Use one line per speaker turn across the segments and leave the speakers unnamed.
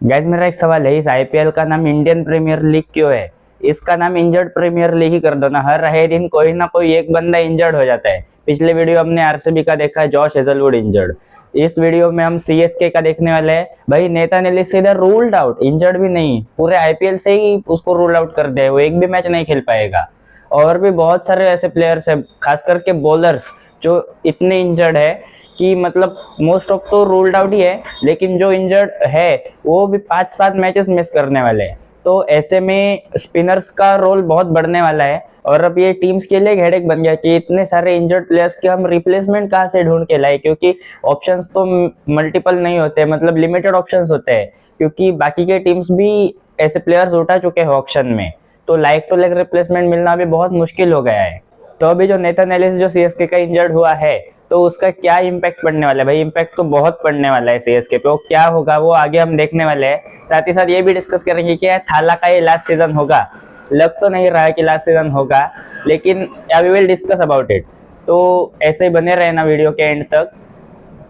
Guys मेरा एक सवाल है, इस आईपीएल का नाम इंडियन प्रीमियर लीग क्यों है? इसका नाम इंजर्ड प्रीमियर लीग ही कर दो ना। हर रहे दिन कोई ना कोई एक बंदा इंजर्ड हो जाता है। पिछले वीडियो हमने आरसीबी का देखा है, जॉश हेजलवुड इंजर्ड। इस वीडियो में हम सीएसके का देखने वाले हैं। भाई नेथन एलिस इधर रूल्ड आउट, इंजर्ड भी नहीं, पूरे आईपीएल से ही उसको रूल आउट कर दिया है, वो एक भी मैच नहीं खेल पाएगा। और भी बहुत सारे ऐसे प्लेयर्स है, खास करके बॉलर्स जो इतने इंजर्ड है कि मतलब मोस्ट ऑफ तो रूल्ड आउट ही है, लेकिन जो इंजर्ड है वो भी 5-7 मैचेस मिस करने वाले हैं। तो ऐसे में स्पिनर्स का रोल बहुत बढ़ने वाला है। और अब ये टीम्स के लिए हेडेक बन गया कि इतने सारे इंजर्ड प्लेयर्स के हम रिप्लेसमेंट कहाँ से ढूंढ के लाए, क्योंकि ऑप्शंस तो मल्टीपल नहीं होते, मतलब लिमिटेड ऑप्शंस होते हैं, क्योंकि बाकी के टीम्स भी ऐसे प्लेयर्स उठा चुके हैं ऑक्शन में। तो लाइक टू लाइक रिप्लेसमेंट मिलना भी बहुत मुश्किल हो गया है। तो अभी जो नेथन एलिस जो सीएसके का इंजर्ड हुआ है, तो उसका क्या इम्पैक्ट पड़ने वाला है? भाई इम्पैक्ट तो बहुत पड़ने वाला है सीएसके पे। वो क्या होगा वो आगे हम देखने वाले हैं। साथ ही साथ ये भी डिस्कस करेंगे कि थाला का ये लास्ट सीजन होगा। लग तो नहीं रहा है कि लास्ट सीजन होगा, लेकिन we will discuss about it. तो ऐसे ही बने रहना वीडियो के एंड तक।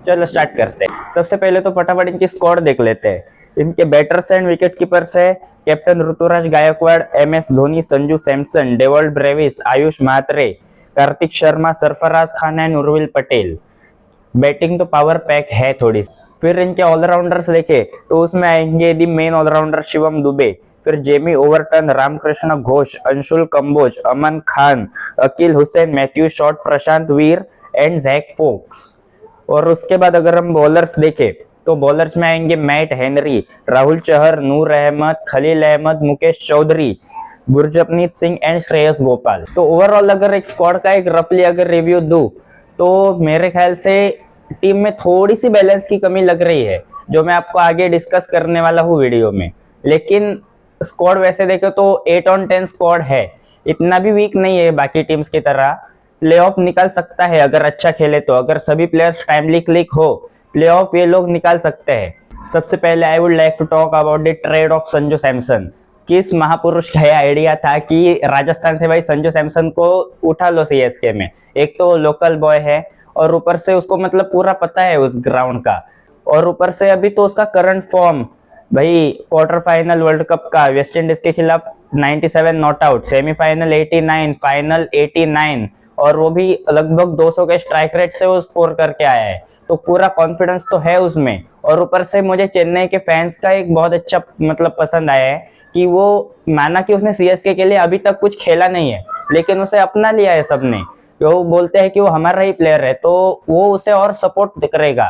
चलो स्टार्ट करते हैं। सबसे पहले तो फटाफट इनकी स्क्वाड देख लेते हैं। इनके बैटर्स एंड विकेट कीपर्स है captain Ruturaj Gaikwad, MS Dhoni, Sanju Samson, Dewald Brevis, Ayush Mhatre, Kartik Sharma, Sarfaraz Khan and Urvil Patel. Batting तो पावर पैक है थोड़ी। फिर इनके ऑलराउंडर्स देखे तो उसमें आएंगे the main allrounder Shivam Dubey, फिर Jamie Overton, Ramakrishna Ghosh, Anshul Kamboj, Aman Khan, Akeal Hosein, Matthew Short, Prashant Veer and Jack Foulkes. और उसके बाद अगर हम बॉलर्स देखें तो बॉलर्स में आएंगे Matt Henry, Rahul Chahar, Noor Ahmad, Khaleel Ahmed, Mukesh Choudhary, Gurjapneet Singh and Shreyas Gopal. तो ओवरऑल अगर एक स्क्वाड का एक रफली अगर रिव्यू दूं तो मेरे ख्याल से टीम में थोड़ी सी बैलेंस की कमी लग रही है, जो मैं आपको आगे डिस्कस करने वाला हूँ वीडियो में। लेकिन स्क्वाड वैसे देखे तो 8/10 स्क्वाड है, इतना भी वीक नहीं है बाकी टीम्स की तरह। प्लेऑफ निकाल सकता है अगर अच्छा खेले तो, अगर सभी प्लेयर्स टाइमली क्लिक हो प्लेऑफ ये लोग निकाल सकते हैं। सबसे पहले I would like to talk about the trade of Sanju Samson. किस महापुरुष का आइडिया था कि राजस्थान से भाई संजू सैमसन को उठा लो सीएसके में। एक तो लोकल बॉय है और ऊपर से उसको मतलब पूरा पता है उस ग्राउंड का, और ऊपर से अभी तो उसका करंट फॉर्म भाई क्वार्टर फाइनल वर्ल्ड कप का वेस्ट इंडीज के खिलाफ 97 नॉट आउट, सेमीफाइनल 89, फाइनल 89, और वो भी लगभग 200 के स्ट्राइक रेट से वो स्कोर करके आया है। तो पूरा कॉन्फिडेंस तो है उसमें। और ऊपर से मुझे चेन्नई के फैंस का एक बहुत अच्छा मतलब पसंद आया है कि वो माना कि उसने सीएसके के लिए अभी तक कुछ खेला नहीं है, लेकिन उसे अपना लिया है सबने। वो बोलते हैं कि वो हमारा ही प्लेयर है, तो वो उसे और सपोर्ट करेगा।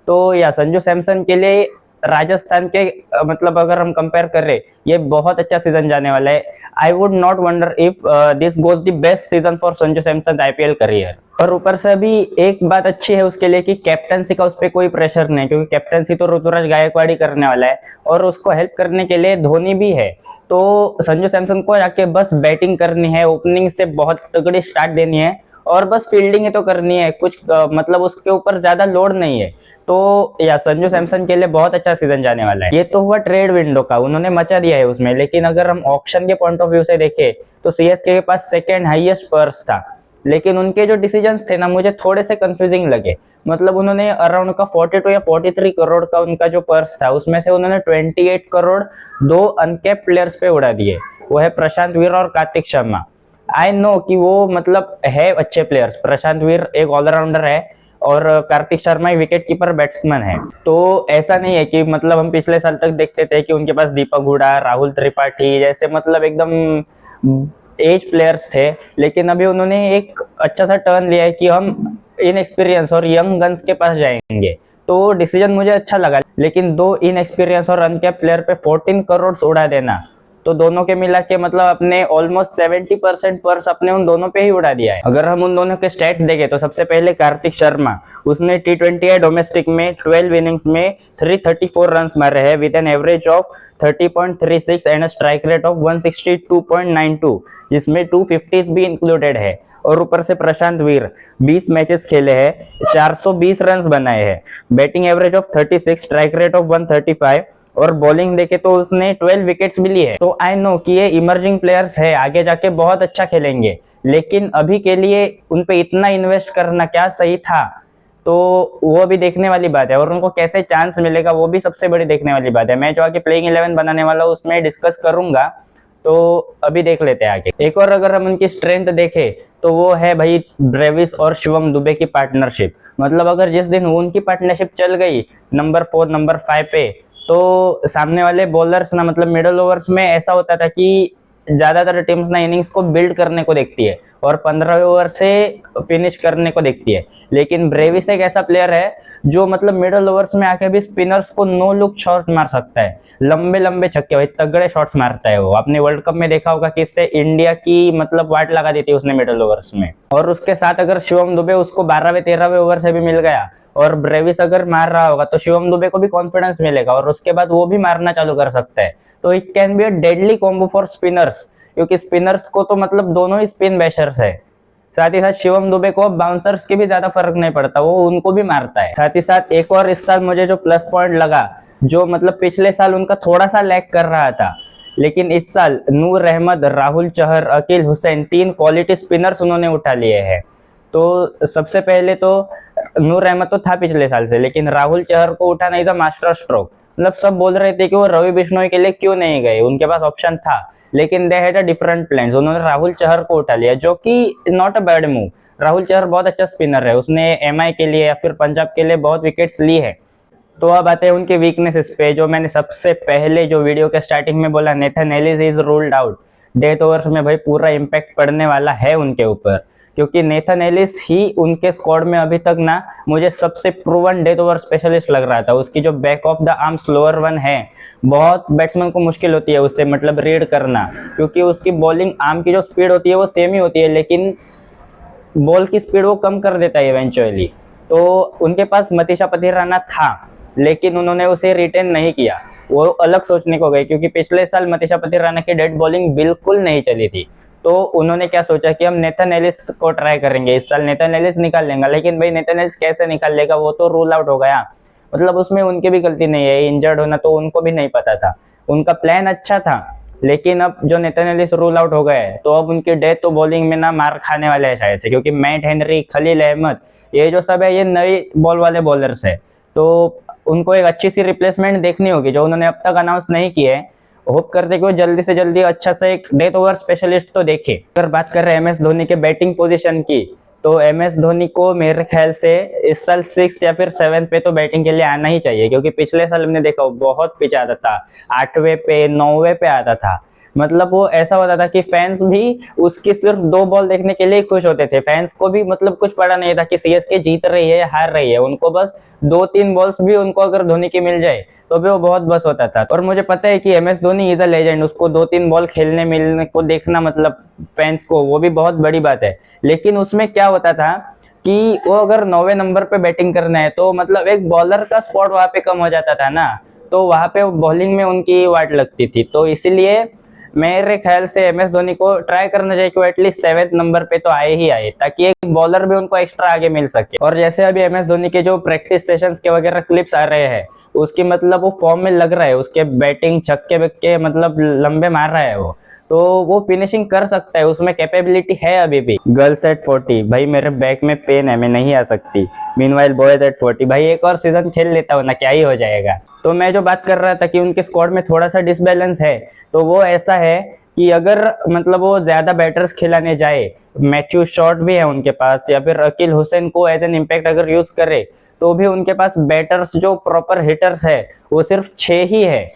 तो या संजू सैमसन के लिए राजस्थान के मतलब अगर हम कंपेयर करें, ये बहुत अच्छा सीजन जाने वाला है। I would not wonder if this goes the best season for Sanju Samson IPL career. और ऊपर से अभी एक बात अच्छी है उसके लिए कि कैप्टनसी का उस पर कोई प्रेशर नहीं, क्योंकि कैप्टनसी तो ऋतुराज गायकवाड़ ही करने वाला है, और उसको हेल्प करने के लिए धोनी भी है। तो संजू सैमसन को जाके बस बैटिंग करनी है, ओपनिंग से बहुत तगड़ी स्टार्ट देनी है, और बस फील्डिंग ही तो करनी है, कुछ मतलब उसके ऊपर ज्यादा लोड नहीं है। तो या संजू सैमसन के लिए बहुत अच्छा सीजन जाने वाला है। ये तो हुआ ट्रेड विंडो का, उन्होंने मचा दिया है उसमें। लेकिन अगर हम ऑक्शन के पॉइंट ऑफ व्यू से देखें तो सीएसके के पास सेकेंड हाईएस्ट पर्स था, लेकिन उनके जो डिसीजंस थे ना मुझे थोड़े से कंफ्यूजिंग लगे। मतलब उन्होंने अराउंड का 42 या 43 करोड़ का उनका जो पर्स था, उसमें से उन्होंने 28 करोड़ दो अनकैप्ड प्लेयर्स पे उड़ा दिए। वो है प्रशांत वीर और कार्तिक शर्मा। आई नो कि वो मतलब है अच्छे प्लेयर्स, प्रशांत वीर एक ऑलराउंडर है और Kartik Sharma wicket keeper batsman है। तो ऐसा नहीं है कि मतलब हम पिछले साल तक देखते थे कि उनके पास दीपक हुडा, राहुल त्रिपाठी जैसे मतलब एकदम एज प्लेयर्स थे, लेकिन अभी उन्होंने एक अच्छा सा टर्न लिया है कि हम इनएक्सपीरियंस और यंग गन्स के पास जाएंगे। तो डिसीजन मुझे अच्छा लगा, लेकिन दो इनएक्सपीरियंस और अनकैप्ड प्लेयर पे 14 करोड़ उड़ा देना, तो दोनों के मिला के मतलब अपने ऑलमोस्ट 70% पर्स अपने उन दोनों पे ही उड़ा दिया है। अगर हम उन दोनों के स्टैट्स देखें तो सबसे पहले कार्तिक शर्मा, उसने T20 या डोमेस्टिक में 12 इनिंग्स में 334 रन मारे हैं with an average of 30.36 and strike rate of 162.92, जिसमें 250 भी इंक्लूडेड है। और ऊपर से प्रशांत वीर 20 मैचेस खेले हैं, 420 रन बनाए हैं, batting average of 36, strike rate of 135, और बॉलिंग देखे तो उसने 12 विकेट्स भी लिए। तो आई नो कि ये इमर्जिंग प्लेयर्स है, आगे जाके बहुत अच्छा खेलेंगे, लेकिन अभी के लिए उन पे इतना इन्वेस्ट करना क्या सही था? तो वो भी देखने वाली बात है, और उनको कैसे चांस मिलेगा वो भी सबसे बड़ी देखने वाली बात है। मैं जो आगे प्लेइंग 11 बनाने वाला हूँ उसमें डिस्कस करूंगा, तो अभी देख लेते हैं आगे। एक और अगर हम उनकी स्ट्रेंथ देखें तो वो है भाई ब्रेविस और शिवम दुबे की पार्टनरशिप। मतलब अगर जिस दिन उनकी पार्टनरशिप चल गई नंबर 4 नंबर 5 पे, तो सामने वाले बॉलर्स ना, मतलब मिडल ओवर्स में ऐसा होता था कि ज्यादातर टीम्स ना इनिंग्स को बिल्ड करने को देखती है और 15वें ओवर से फिनिश करने को देखती है। लेकिन ब्रेविस एक ऐसा प्लेयर है जो मतलब मिडल ओवर्स में आके भी स्पिनर्स को नो लुक शॉट मार सकता है, लंबे लंबे छक्के, भाई तगड़े शॉट्स मारता है वो। आपने वर्ल्ड कप में देखा होगा कि इससे इंडिया की मतलब वाट लगा दी थी उसने मिडल ओवर्स में। और उसके साथ अगर शिवम दुबे उसको 12वें 13वें ओवर से भी मिल गया और ब्रेविस अगर मार रहा होगा तो शिवम दुबे को भी कॉन्फिडेंस मिलेगा और उसके बाद वो भी मारना चालू कर सकता है। तो it can be a deadly combo for spinners, क्योंकि स्पिनर्स को तो मतलब दोनों ही स्पिन बैशर्स है। साथ ही साथ शिवम दुबे को बाउंसर्स के भी ज्यादा फर्क नहीं पड़ता, वो उनको भी मारता है। साथ ही साथ एक और इस साल मुझे जो प्लस पॉइंट लगा, जो मतलब पिछले साल उनका थोड़ा सा लैग कर रहा था, लेकिन इस साल नूर अहमद, राहुल चहर, अकील हुसैन, 3 क्वालिटी स्पिनर्स उन्होंने उठा लिए हैं। तो सबसे पहले तो नूर अहमद तो था पिछले साल से, लेकिन राहुल चहर को उठाना इज अ मास्टर स्ट्रोक। मतलब सब बोल रहे थे कि वो रवि बिश्नोई के लिए क्यों नहीं गए, उनके पास ऑप्शन था, लेकिन they had a different plans. उन्होंने राहुल चहर को उठा लिया, जो कि not a bad move. Rahul Chahar बहुत अच्छा स्पिनर है, उसने एमआई के लिए या फिर पंजाब के लिए बहुत विकेट्स ली है। तो अब आते हैं उनके वीकनेसेस पे, जो मैंने सबसे पहले जो वीडियो के स्टार्टिंग में बोला, Nathan Ellis is ruled out. Death overs में भाई पूरा इम्पैक्ट पड़ने वाला है उनके ऊपर, क्योंकि नेथन एलिस ही उनके स्क्वाड में अभी तक ना मुझे सबसे प्रूवन डेथ ओवर स्पेशलिस्ट लग रहा था। उसकी जो back of the arm slower one है, बहुत बैट्समैन को मुश्किल होती है उससे मतलब रीड करना, क्योंकि उसकी बॉलिंग आर्म की जो स्पीड होती है वो सेम ही होती है, लेकिन बॉल की स्पीड वो कम कर देता है इवेंचुअली। तो उनके पास मतीशा पथिराना था, लेकिन उन्होंने उसे रिटेन नहीं किया, वो अलग सोचने को गए, क्योंकि पिछले साल मतीशा पथिराना की डेड बॉलिंग बिल्कुल नहीं चली थी। तो उन्होंने क्या सोचा कि हम नेथन एलिस को ट्राई करेंगे, इस साल नेथन एलिस निकाल लेंगे। लेकिन भाई नेथन एलिस कैसे निकाल लेगा, वो तो रूल आउट हो गया। मतलब उसमें उनकी भी गलती नहीं है, इंजर्ड होना तो उनको भी नहीं पता था, उनका प्लान अच्छा था। लेकिन अब जो नेथन एलिस रूल आउट हो गए, तो अब उनकी डेथ तो बॉलिंग में ना मार खाने वाले हैं शायद से, क्योंकि मैट हेनरी, खलील अहमद, ये जो सब है ये नई बॉल वाले बॉलर्स है। तो उनको एक अच्छी सी रिप्लेसमेंट देखनी होगी, जो उन्होंने अब तक अनाउंस नहीं की है। होप करते कि वो जल्दी से जल्दी अच्छा से एक डेथ ओवर स्पेशलिस्ट तो देखे। अगर बात कर रहे हैं एमएस धोनी के बैटिंग पोजीशन की, तो एमएस धोनी को मेरे ख्याल से इस साल 6 या फिर 7 पे तो बैटिंग के लिए आना ही चाहिए, क्योंकि पिछले साल हमने देखा बहुत पिच आता था, 8वें पे 9वें पे आता था। मतलब वो ऐसा होता था कि फैंस भी उसकी सिर्फ 2 बॉल देखने के लिए खुश होते थे। फैंस को भी मतलब कुछ पता नहीं था कि सीएसके जीत रही है या हार रही है, उनको बस 2-3 बॉल्स भी उनको अगर धोनी की मिल जाए तो भी वो बहुत बस होता था। और मुझे पता है कि MS Dhoni is a legend, उसको 2-3 बॉल खेलने मिलने को देखना मतलब फैंस को वो भी बहुत बड़ी बात है। लेकिन उसमें क्या होता था कि वो अगर 9वें नंबर पे बैटिंग करना है, तो मतलब एक बॉलर का स्पॉट वहां पे कम हो जाता था ना, तो वहां पे बॉलिंग में उनकी वाट लगती थी। तो इसीलिए मेरे ख्याल से एमएस धोनी को ट्राई करना चाहिए कि वो एटलीस्ट 7वें नंबर पे तो आए ही आए, ताकि एक बॉलर भी उनको एक्स्ट्रा आगे मिल सके। और जैसे अभी एमएस धोनी के जो प्रैक्टिस सेशंस के वगैरह क्लिप्स आ रहे हैं, उसकी मतलब वो फॉर्म में लग रहा है, उसके बैटिंग छक्के बक्के मतलब लंबे मार रहा है वो, तो वो फिनिशिंग कर सकता है, उसमें कैपेबिलिटी है अभी भी। गर्ल्स एट 40, भाई मेरे बैक में पेन है, मैं नहीं आ सकती। मीनवाइल बॉयज एट 40, भाई एक और सीजन खेल लेता हूँ ना, क्या ही हो जाएगा। तो मैं जो बात कर रहा था कि उनके स्क्वाड में थोड़ा सा डिसबैलेंस है, तो वो ऐसा है कि अगर मतलब वो ज्यादा बैटर्स खिलाने जाए, मैथ्यू शॉट भी है उनके पास, या फिर अकील हुसैन को एज एन इम्पैक्ट अगर यूज करे, तो भी उनके पास बैटर्स जो प्रॉपर हिटर्स है वो सिर्फ 6 ही है।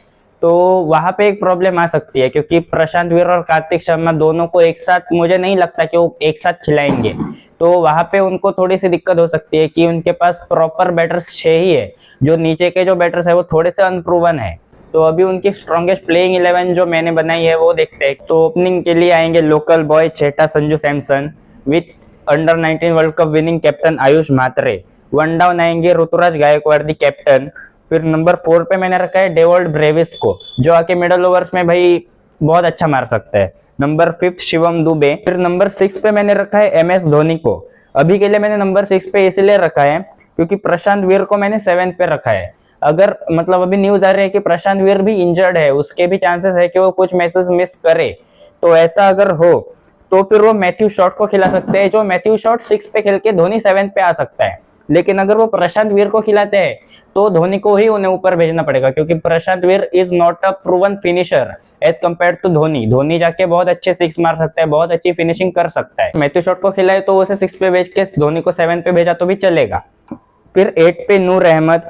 तो वहां पे एक प्रॉब्लम आ सकती है, क्योंकि प्रशांत वीर और कार्तिक शर्मा दोनों को एक साथ मुझे नहीं लगता कि वो एक साथ खिलाएंगे। तो वहां पे उनको थोड़ी सी दिक्कत हो सकती है कि उनके पास प्रॉपर बैटर्स 6 ही है, जो नीचे के जो बैटर्स है वो थोड़े से अनप्रूवन है। तो अभी उनकी स्ट्रॉन्गेस्ट प्लेइंग 11 जो मैंने बनाई है वो देखते हैं। तो ओपनिंग के लिए आएंगे local boy chetta Sanju Samson with under 19 world cup winning captain Ayush Mhatre. 1 down आएंगे ऋतुराज गायकवाड़ दी कैप्टन। फिर नंबर 4 पे मैंने रखा है डेवॉल्ड ब्रेविस को, जो आके मिडल ओवर्स में भाई बहुत अच्छा मार सकता है। नंबर 5 शिवम दुबे। फिर नंबर 6 पे मैंने रखा है एमएस धोनी को। अभी के लिए मैंने नंबर 6 पे इसलिए रखा है क्योंकि प्रशांत वीर को मैंने 7 पे रखा है। अगर मतलब अभी न्यूज आ रही है कि प्रशांत वीर भी इंजर्ड है, उसके भी चांसेस है कि वो कुछ मैचेस मिस करे, तो ऐसा अगर हो तो फिर वो मैथ्यू शॉट को खिला सकते हैं, जो मैथ्यू शॉट 6 पे खेल के धोनी 7 पे आ सकता है। लेकिन अगर वो प्रशांत वीर को खिलाते हैं तो धोनी को ही उन्हें ऊपर भेजना पड़ेगा, क्योंकि Prashant Veer is not a proven finisher as compared to Dhoni. Dhoni जाके बहुत अच्छे सिक्स मार सकता है, बहुत अच्छी फिनिशिंग कर सकता है। मैथ्यू शॉट को खिलाए तो उसे 6 पे भेज के धोनी को 7 पे भेजा तो भी चलेगा। फिर 8 पे नूर अहमद,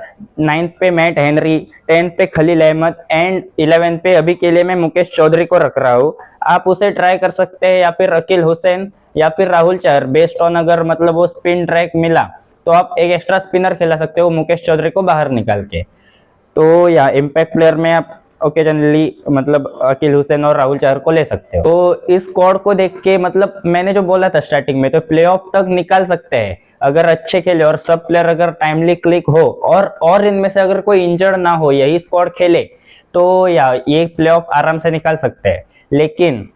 9 पे मैट हेनरी, 10 पे खलील अहमद एंड 11 पे अभी के लिए मैं मुकेश चौधरी को रख रहा हूँ। आप उसे ट्राई कर सकते हैं या फिर अकील हुसैन या फिर राहुल चहर, बेस्ड ऑन अगर मतलब वो स्पिन ट्रैक मिला तो आप एक एक्स्ट्रा स्पिनर खेला सकते हो मुकेश चौधरी को बाहर निकाल के। तो या इम्पैक्ट प्लेयर में आप ओकेजनली मतलब अकील हुसैन और राहुल चहर को ले सकते हो। तो इस स्क्वाड को देख के मतलब मैंने जो बोला था स्टार्टिंग में, तो प्लेऑफ तक निकाल सकते हैं अगर अच्छे खेले और सब प्लेयर अगर टाइमली क्लिक हो और इनमें से अगर कोई इंजर्ड ना हो, यही स्क्वाड खेले तो या ये प्लेऑफ आराम से निकाल सकते हैं। लेकिन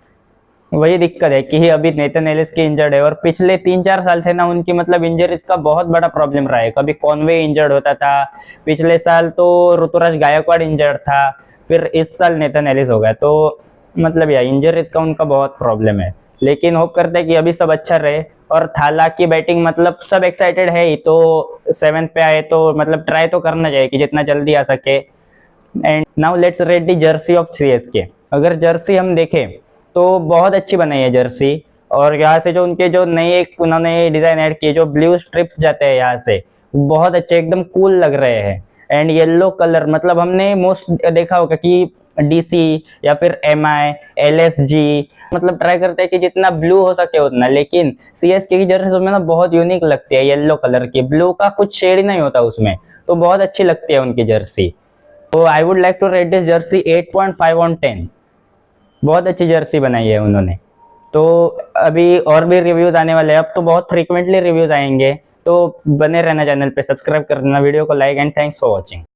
वही दिक्कत है कि अभी नेथन एलिस की इंजर्ड है और पिछले 3-4 साल से ना उनकी मतलब इंजरीज का बहुत बड़ा प्रॉब्लम रहा है। कभी कॉनवे इंजर्ड होता था, पिछले साल तो ऋतुराज गायकवाड़ इंजर्ड था, फिर इस साल नेथन एलिस हो गया। तो मतलब यार इंजरीज का उनका बहुत प्रॉब्लम है। लेकिन होप करते हैं कि अभी सब अच्छा रहे। और थाला की बैटिंग मतलब सब एक्साइटेड है ही, तो 7 पे आए तो मतलब ट्राई तो करना चाहिए कि जितना जल्दी आ सके। And now let's rate the Jersey of CSK. अगर जर्सी हम देखें तो बहुत अच्छी बनाई है जर्सी। और यहाँ से जो उनके जो नए उन्होंने डिजाइन ऐड किए, जो ब्लू स्ट्रिप्स जाते हैं यहाँ से, बहुत अच्छे एकदम कूल लग रहे हैं। एंड येलो कलर मतलब हमने मोस्ट देखा होगा कि डीसी या फिर एमआई, एलएसजी मतलब ट्राई करते हैं कि जितना ब्लू हो सके उतना, लेकिन सीएसके की जर्सी में ना बहुत यूनिक लगती है येलो कलर की, ब्लू का कुछ शेड ही नहीं होता उसमें, तो बहुत अच्छी लगती है उनकी जर्सी। तो I would like to rate this jersey 8.5 on 10। बहुत अच्छी जर्सी बनाई है उन्होंने। तो अभी और भी रिव्यूज आने वाले हैं, अब तो बहुत फ्रीक्वेंटली रिव्यूज आएंगे, तो बने रहना चैनल पे, सब्सक्राइब करना, वीडियो को like and thanks for watching.